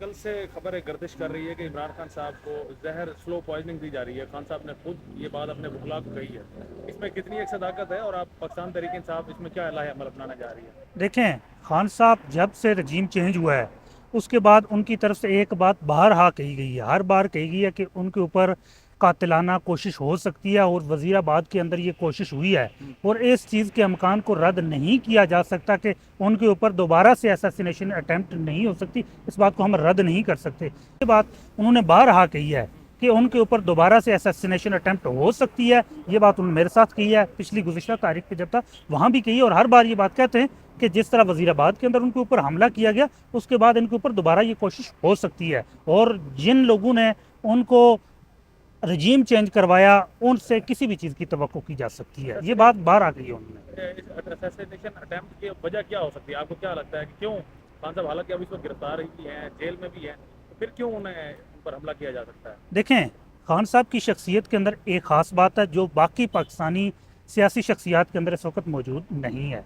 کل سے خبر گردش کر رہی ہے کہ عمران خان صاحب کو زہر سلو پوائزننگ دی جا رہی ہے. خان صاحب نے خود یہ بات اپنے وکلاء کو کہی ہے. اس میں کتنی ایک صداقت ہے اور آپ پاکستان تحریک انصاف اس میں کیا لاہ عمل اپنانا جا رہی ہے؟ دیکھیں، خان صاحب جب سے رجیم چینج ہوا ہے اس کے بعد ان کی طرف سے ایک بات بارہا کہی گئی ہے، ہر بار کہی گئی ہے کہ ان کے اوپر قاتلانہ کوشش ہو سکتی ہے، اور وزیر آباد کے اندر یہ کوشش ہوئی ہے، اور اس چیز کے امکان کو رد نہیں کیا جا سکتا کہ ان کے اوپر دوبارہ سے ایساسینیشن اٹیمپٹ نہیں ہو سکتی. اس بات کو ہم رد نہیں کر سکتے. یہ بات انہوں نے بارہا کہی ہے کہ ان کے اوپر دوبارہ سے ایساسینیشن اٹیمپٹ ہو سکتی ہے. یہ بات انہوں نے میرے ساتھ کی ہے، پچھلی گزشتہ تاریخ پہ جب تھا وہاں بھی کہی ہے، اور ہر بار یہ بات کہتے ہیں کہ جس طرح وزیر آباد کے اندر ان کے اوپر حملہ کیا گیا اس کے بعد ان کے اوپر دوبارہ یہ کوشش ہو سکتی ہے. اور جن لوگوں نے ان کو رجیم چینج کروایا ان سے کسی بھی چیز کی توقع کی جا سکتی ہے. یہ بات باہر آ گئی ہے انہوں نے. اسیسینیشن اٹیمپٹ کی وجہ کیا ہو سکتی ہے؟ آپ کو کیا لگتا ہے کہ کیوں خان صاحب حالانکہ اب اس وقت گرفتار ہی ہیں، جیل میں بھی ہیں، تو پھر کیوں انہیں ان پر حملہ کیا جا سکتا ہے؟ دیکھیں، خان صاحب کی شخصیت کے اندر ایک خاص بات ہے جو باقی پاکستانی سیاسی شخصیات کے اندر اس وقت موجود نہیں ہے.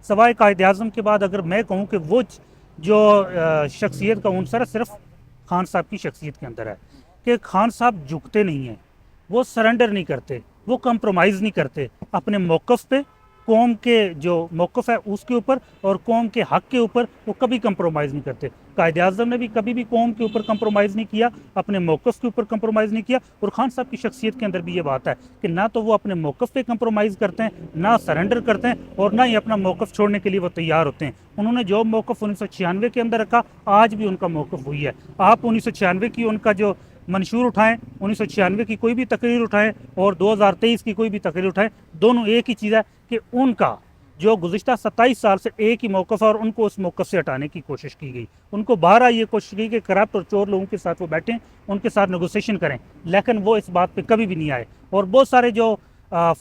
سوائے قائد اعظم کے بعد اگر میں کہوں کہ وہ جو شخصیت کا عنصر ہے صرف خان صاحب کی شخصیت کے اندر ہے کہ خان صاحب جھکتے نہیں ہیں، وہ سرنڈر نہیں کرتے، وہ کمپرومائز نہیں کرتے اپنے موقف پہ. قوم کے جو موقف ہے اس کے اوپر اور قوم کے حق کے اوپر وہ کبھی کمپرومائز نہیں کرتے. قائد اعظم نے بھی کبھی بھی قوم کے اوپر کمپرومائز نہیں کیا، اپنے موقف کے اوپر کمپرومائز نہیں کیا. اور خان صاحب کی شخصیت کے اندر بھی یہ بات ہے کہ نہ تو وہ اپنے موقف پہ کمپرومائز کرتے ہیں، نہ سرنڈر کرتے ہیں، اور نہ ہی اپنا موقف چھوڑنے کے لیے وہ تیار ہوتے ہیں. انہوں نے جو موقف 1996 کے اندر رکھا آج بھی ان کا موقف وہی ہے. آپ 1996 کی ان کا جو منشور اٹھائیں، 1996 کی کوئی بھی تقریر اٹھائیں اور 2023 کی کوئی بھی تقریر اٹھائیں، دونوں ایک ہی چیز ہے کہ ان کا جو گزشتہ 27 سال سے ایک ہی موقف ہے اور ان کو اس موقف سے ہٹانے کی کوشش کی گئی. ان کو بارہا یہ کوشش کی کہ کرپٹ اور چور لوگوں کے ساتھ وہ بیٹھیں، ان کے ساتھ نیگوسیشن کریں، لیکن وہ اس بات پہ کبھی بھی نہیں آئے. اور بہت سارے جو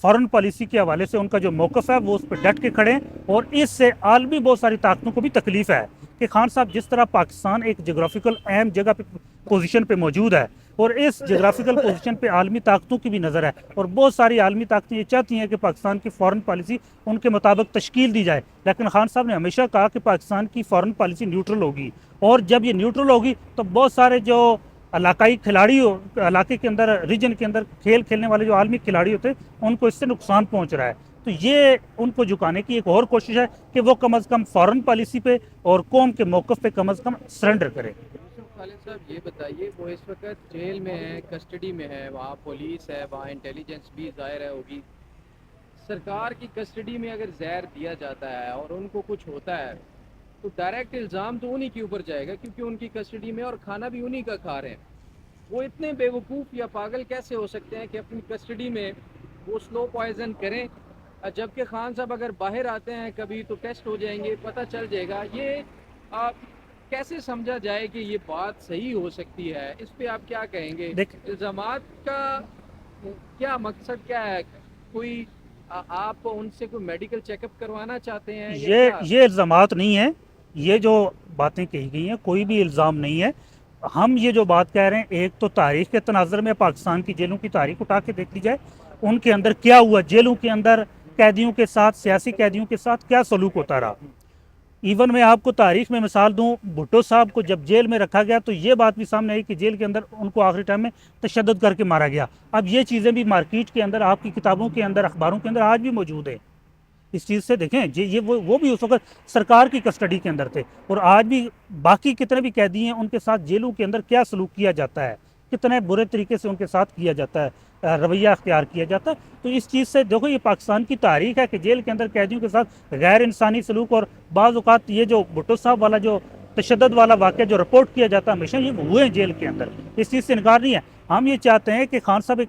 فارن پالیسی کے حوالے سے ان کا جو موقف ہے وہ اس پہ ڈٹ کے کھڑے ہیں. اور اس سے عالمی بہت ساری طاقتوں کو بھی تکلیف ہے کہ خان صاحب جس طرح پاکستان ایک جغرافیکل اہم جگہ پہ پوزیشن پہ موجود ہے اور اس جغرافیکل پوزیشن پہ عالمی طاقتوں کی بھی نظر ہے، اور بہت ساری عالمی طاقتیں یہ چاہتی ہیں کہ پاکستان کی فارن پالیسی ان کے مطابق تشکیل دی جائے. لیکن خان صاحب نے ہمیشہ کہا کہ پاکستان کی فارن پالیسی نیوٹرل ہوگی، اور جب یہ نیوٹرل ہوگی تو بہت سارے جو علاقائی کھلاڑی علاقے کے اندر ریجن کے اندر کھیل کھیلنے والے جو عالمی کھلاڑی ہوتے ہیں ان کو اس سے نقصان پہنچ رہا ہے. تو یہ ان کو جھکانے کی ایک اور کوشش ہے کہ وہ کم از کم فارن پالیسی پہ اور قوم کے موقف پہ کم از کم سرنڈر کرے. یوسف خالد صاحب یہ بتائیے، وہ اس وقت جیل میں ہے، کسٹڈی میں ہے، وہاں پولیس ہے، وہاں انٹیلیجنس بھی ظاہر ہے ہوگی. سرکار کی کسٹڈی میں اگر زہر دیا جاتا ہے اور ان کو کچھ ہوتا ہے تو ڈائریکٹ الزام تو انہی کے اوپر جائے گا کیونکہ ان کی کسٹڈی میں اور کھانا بھی انہی کا کھا رہے ہیں. وہ اتنے بے وقوف یا پاگل کیسے ہو سکتے ہیں کہ اپنی کسٹڈی میں وہ سلو پوائزن کریں، جبکہ خان صاحب اگر باہر آتے ہیں کبھی تو ٹیسٹ ہو جائیں گے، پتہ چل جائے گا. یہ کیسے سمجھا جائے کہ یہ بات صحیح ہو سکتی ہے؟ اس پہ آپ کیا کہیں گے؟ دیکھ الزامات کا کیا مقصد کیا ہے؟ کوئی آپ ان سے کوئی میڈیکل چیک اپ کروانا چاہتے ہیں یا کیا؟ یہ الزامات نہیں ہیں، یہ جو باتیں کہی گئی ہیں کوئی بھی الزام نہیں ہے. ہم یہ جو بات کہہ رہے ہیں ایک تو تاریخ کے تناظر میں پاکستان کی جیلوں کی تاریخ اٹھا کے دیکھ لی جائے، ان کے اندر کیا ہوا، جیلوں کے اندر قیدیوں کے ساتھ، سیاسی قیدیوں کے ساتھ کیا سلوک ہوتا رہا. ایون میں آپ کو تاریخ میں مثال دوں، بھٹو صاحب کو جب جیل میں رکھا گیا تو یہ بات بھی سامنے آئی کہ جیل کے اندر ان کو آخری ٹائم میں تشدد کر کے مارا گیا. اب یہ چیزیں بھی مارکیٹ کے اندر، آپ کی کتابوں کے اندر، اخباروں کے اندر آج بھی موجود ہیں. اس چیز سے دیکھیں یہ وہ بھی اس وقت سرکار کی کسٹڈی کے اندر تھے، اور آج بھی باقی کتنے بھی قیدی ہیں ان کے ساتھ جیلوں کے اندر کیا سلوک کیا جاتا ہے، کتنے برے طریقے سے ان کے ساتھ کیا جاتا ہے، رویہ اختیار کیا جاتا ہے. تو اس چیز سے دیکھو یہ پاکستان کی تاریخ ہے کہ جیل کے اندر قیدیوں کے ساتھ غیر انسانی سلوک، اور بعض اوقات یہ جو بھٹو صاحب والا جو تشدد والا واقعہ جو رپورٹ کیا جاتا ہے ہمیشہ یہ ہوئے ہیں جیل کے اندر. اس چیز سے انکار نہیں ہے. ہم یہ چاہتے ہیں کہ خان صاحب ایک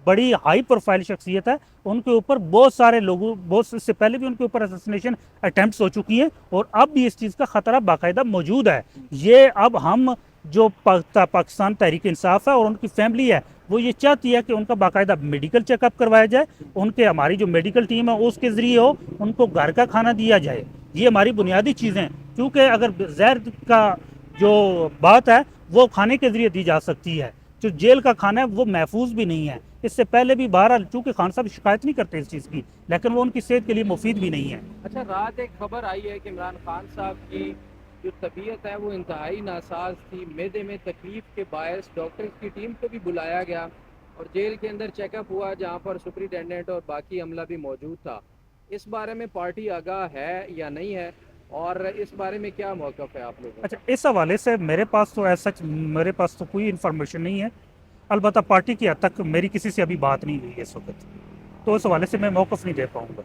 بڑی ہائی پروفائل شخصیت ہے، ان کے اوپر بہت سارے لوگوں، بہت سے پہلے بھی ان کے اوپر اسیسینیشن اٹیمپٹس ہو چکی ہیں اور اب بھی اس چیز کا خطرہ باقاعدہ موجود ہے. یہ اب ہم جو پاکستان تحریک انصاف ہے اور ان کی فیملی ہے وہ یہ چاہتی ہے کہ ان کا باقاعدہ میڈیکل چیک اپ کروایا جائے، ان کے ہماری جو میڈیکل ٹیم ہے اس کے ذریعے ہو، ان کو گھر کا کھانا دیا جائے. یہ ہماری بنیادی چیزیں، کیونکہ اگر زہر کا جو بات ہے وہ کھانے کے ذریعے دی جا سکتی ہے، جو جیل کا کھانا ہے وہ محفوظ بھی نہیں ہے. اس سے پہلے بھی بہرحال چونکہ خان صاحب شکایت نہیں کرتے اس چیز کی، لیکن وہ ان کی صحت کے لیے مفید بھی نہیں ہے. اچھا، رات ایک خبر آئی ہے کہ عمران خان صاحب کی جو طبیعت ہے وہ انتہائی ناساز تھی، معدے میں تکلیف کے باعث ڈاکٹرز کی ٹیم کو بھی بلایا گیا اور جیل کے اندر چیک اپ ہوا جہاں پر سپرنٹینڈنٹ اور باقی عملہ بھی موجود تھا۔ اس بارے میں پارٹی آگاہ ہے یا نہیں ہے، اور اس بارے میں کیا موقف ہے آپ لوگوں کا؟ اچھا، اس حوالے سے میرے پاس تو ایسا میرے پاس تو کوئی انفارمیشن نہیں ہے، البتہ پارٹی کی حد تک میری کسی سے ابھی بات نہیں ہوئی ہے اس وقت، تو اس حوالے سے میں موقف نہیں دے پاؤں گا۔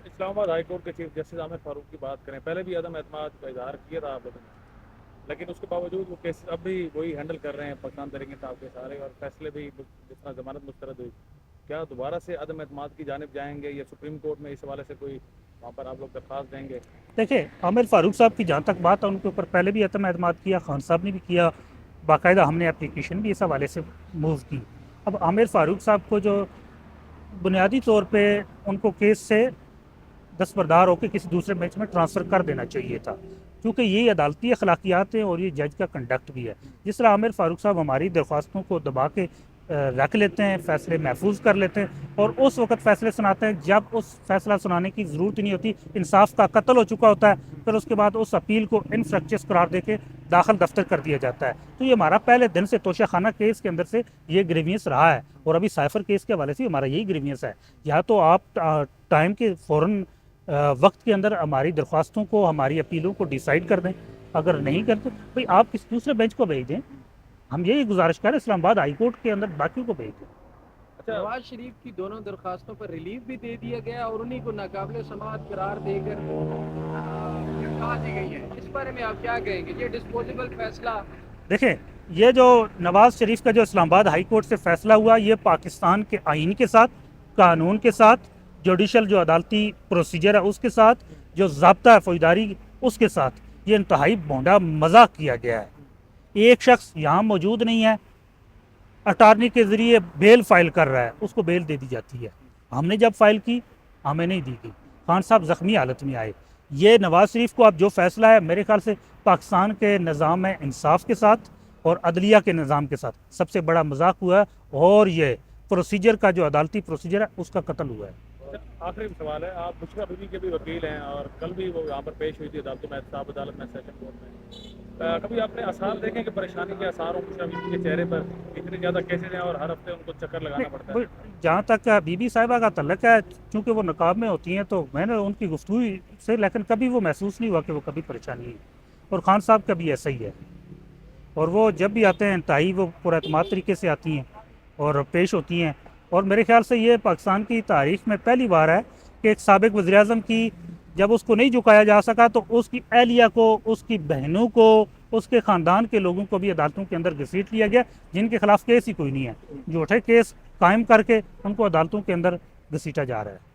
اسلام آباد ہائی کورٹ کے چیف جسٹس عامر فاروق کی بات کریں، پہلے بھی عدم اعتماد کا اظہار کیا تھا آپ لوگوں نے، لیکن اس کے باوجود وہ کیس اب بھی وہی ہینڈل کر رہے ہیں پاکستان تحریک انصاف کے سارے، اور فیصلے بھی جس طرح ضمانت مسترد ہوئی، کیا دوبارہ سے عدم اعتماد کی جانب جائیں گے یا سپریم کورٹ میں اس حوالے سے کوئی وہاں پر آپ لوگ درخواست دیں گے؟ دیکھیں، عامر فاروق صاحب کی جہاں تک بات ہے، ان کے اوپر پہلے بھی عدم اعتماد کیا، خان صاحب نے بھی کیا، باقاعدہ ہم نے اپلیکیشن بھی اس حوالے سے موو کی۔ اب عامر فاروق صاحب کو جو بنیادی طور پہ ان کو کیس سے دستبردار ہو کے کسی دوسرے بینچ میں ٹرانسفر کر دینا چاہیے تھا، کیونکہ یہ عدالتی اخلاقیات ہیں اور یہ جج کا کنڈکٹ بھی ہے۔ جس طرح عامر فاروق صاحب ہماری درخواستوں کو دبا کے رکھ لیتے ہیں، فیصلے محفوظ کر لیتے ہیں اور اس وقت فیصلے سناتے ہیں جب اس فیصلہ سنانے کی ضرورت ہی نہیں ہوتی، انصاف کا قتل ہو چکا ہوتا ہے، پھر اس کے بعد اس اپیل کو انفریکچس قرار دے کے داخل دفتر کر دیا جاتا ہے۔ تو یہ ہمارا پہلے دن سے توشہ خانہ کیس کے اندر سے یہ گریوینس رہا ہے، اور ابھی سائفر کیس کے حوالے سے ہمارا یہی گریوینس ہے۔ یا تو آپ ٹائم کے فوراً وقت کے اندر ہماری درخواستوں کو، ہماری اپیلوں کو ڈیسائیڈ کر دیں، اگر نہیں کرتے بھئی آپ کسی دوسرے بینچ کو بھیج دیں۔ ہم یہی گزارش کریں اسلام آباد ہائی کورٹ کے اندر باقیوں کو بھیج دیں۔ اچھا، نواز شریف کی دونوں درخواستوں پر ریلیف بھی دے دیا گیا اور انہیں کو ناقابل سماعت قرار دے کر ہٹا دی گئی ہے، اس بارے میں آپ کیا کہیں گے؟ یہ ڈسپوزیبل فیصلہ دیکھیں، یہ جو نواز شریف کا جو اسلام آباد ہائی کورٹ سے فیصلہ ہوا، یہ پاکستان کے آئین کے ساتھ، قانون کے ساتھ، جوڈیشل جو عدالتی پروسیجر ہے اس کے ساتھ، جو ضابطہ ہے فوجداری اس کے ساتھ، یہ انتہائی بھونڈا مذاق کیا گیا ہے۔ ایک شخص یہاں موجود نہیں ہے، اٹارنی کے ذریعے بیل فائل کر رہا ہے، اس کو بیل دے دی جاتی ہے۔ ہم نے جب فائل کی ہمیں نہیں دی گئی، خان صاحب زخمی حالت میں آئے۔ یہ نواز شریف کو اب جو فیصلہ ہے میرے خیال سے پاکستان کے نظام انصاف کے ساتھ اور عدلیہ کے نظام کے ساتھ سب سے بڑا مذاق ہوا ہے، اور یہ پروسیجر کا جو عدالتی پروسیجر ہے اس کا قتل ہوا ہے۔ آخری سوال ہے، آپ بشرا بیوی کے بھی وکیل ہیں اور کل بھی وہ یہاں پر پیش ہوئی تھی عدالتوں میں، احتساب عدالت میں، سیشن کورٹ میں، کبھی آپ نے آثار دیکھیں کہ پریشانی کے آثار ہوں بشرا بیوی کے چہرے پر؟ اتنے زیادہ کیسز ہیں اور ہر ہفتے ان کو چکر لگانا پڑتا ہے۔ جہاں تک بی بی صاحبہ کا تعلق ہے، چونکہ وہ نقاب میں ہوتی ہیں تو میں نے ان کی گفتگو سے، لیکن کبھی وہ محسوس نہیں ہوا کہ وہ کبھی پریشانی ہے، اور خان صاحب کا بھی ایسا ہی ہے، اور وہ جب بھی آتے ہیں انتہائی وہ پراعتماد طریقے سے آتی ہیں اور پیش ہوتی ہیں۔ اور میرے خیال سے یہ پاکستان کی تاریخ میں پہلی بار ہے کہ ایک سابق وزیر اعظم کی جب اس کو نہیں جھکایا جا سکا تو اس کی اہلیہ کو، اس کی بہنوں کو، اس کے خاندان کے لوگوں کو بھی عدالتوں کے اندر گھسیٹ لیا گیا، جن کے خلاف کیس ہی کوئی نہیں ہے، جھوٹے کیس قائم کر کے ان کو عدالتوں کے اندر گھسیٹا جا رہا ہے۔